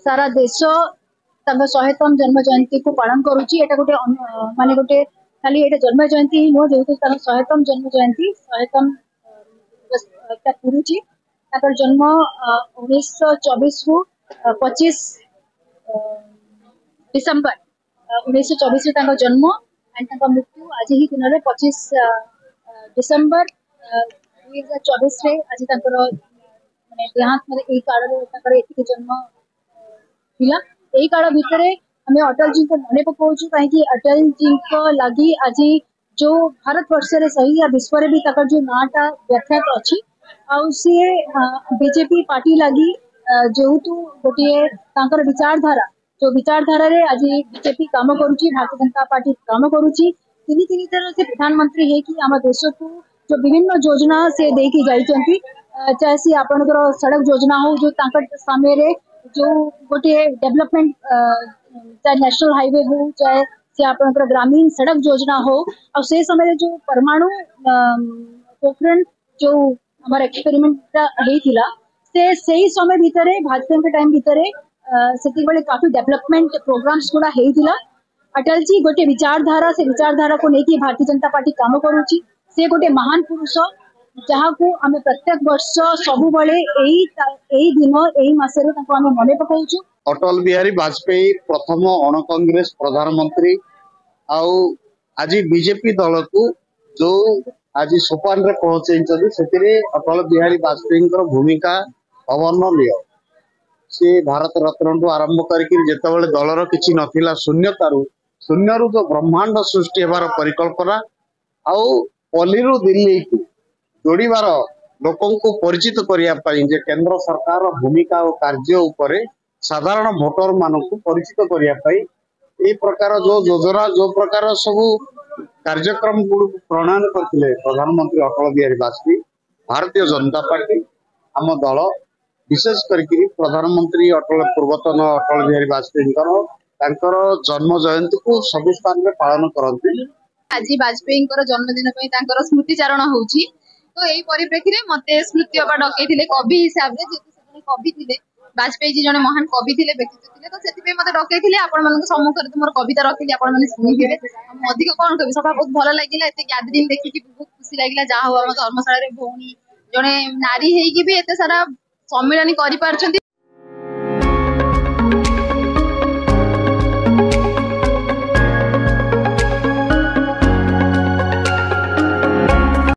सारा देश शहेतम जन्म जयंती को पालन करुच्ची। एटा गोटे माने गोटे खाली एटा जन्म जयंती ही नुह, जेहेतु शहेतम जन्म जयंती शहेतम पुरुची। जन्म 1924 रु 25 डिसेम्बर 1924 जन्म एंड मृत्यु आज ही दिन में 25 डिसेम्बर 2024 रे आज माने देहांत मतलब काल एति जन्म थिला। एई काल भितर हमें अटल जी को मने पकाउछु कहीं अटल जी को लगी आज जो भारत वर्ष रे सही या विश्व रे भी तकर जो नाटा व्याख्यात अछि आउ सी बीजेपी पार्टी लगी जेहेतु गोटे तांकर विचारधारा जो विचारधारा रे आज बीजेपी काम करुची, भारतीय जनता पार्टी काम करुची। तीन तरह से प्रधानमंत्री है कि आम देश को जो विभिन्न योजना से देकी जाइछंती, चाहे सी आपनकर सड़क योजना हो जो तांकर समय रे जो गोटे डेवलपमेंट चाहे नेशनल हाईवे हो चाहे से आपनकर ग्रामीण सड़क योजना हो और से समय जो परमाणु पोखरण जो हमारे एक्सपेरिमेंट हेतिला से ही समय भितरे भाजपा के टाइम भितरे सेति बेले काफी डेवलपमेंट प्रोग्राम्स गुड़ा हेतिला। अटल जी गोटे विचारधारा को लेकिन भारतीय जनता पार्टी काम करुची। से गोटे महान पुरुष जहाँ को आम प्रत्येक वर्ष सबु बड़े यही दिन यही मासरे आम मन पकाउछु। अटल बिहारी वाजपेयी प्रथम अण कांग्रेस प्रधानमंत्री आउ आज बीजेपी दल को जो आज सोपान रे पहुंचे अटल बिहारी वाजपेयी भूमिका अवर्णनीय। से भारत रत्न टू आरंभ करते दलर किसी नथिला शून्यरू जो ब्रह्मांड सृष्टि होबार परिकल्पना आउ पल्लीरू दिल्ली को जोड़ीबार लोकों को परिचित करने जे केंद्र सरकार भूमिका और कार्य उपरे साधारण भोटर मान को परिचित करने ये प्रकार जो योजना जो प्रकार सब कार्यक्रम गुड़ प्रणयन करते प्रधानमंत्री अटल बिहारी वाजपेयी भारतीय जनता पार्टी आम दल विशेष करके प्रधानमंत्री पूर्वतन अटल बिहारी वाजपेयी जन्म जयंती को सब स्थान में पालन करते। आज वाजपेयी जन्मदिन स्मृति चारण होउची तो यही परिप्रेक्षी में मत स्मृति बाबा डकई कवि हिसाब से कवि थे वाजपेयी जी जन महान कवि थे व्यक्तित्व थे तो से मत डकई आपण सम्मुख में मोर कविता रखी आपण मैंने शुणिथे। अधिक कौन कवि सभा बहुत भल लगे एत गैदरिंग देखिए बहुत खुशी लगे जहाँ हूँ आम धर्मशाला भौणी जड़े नारी होगी भी एत सारा सम्मिलन कर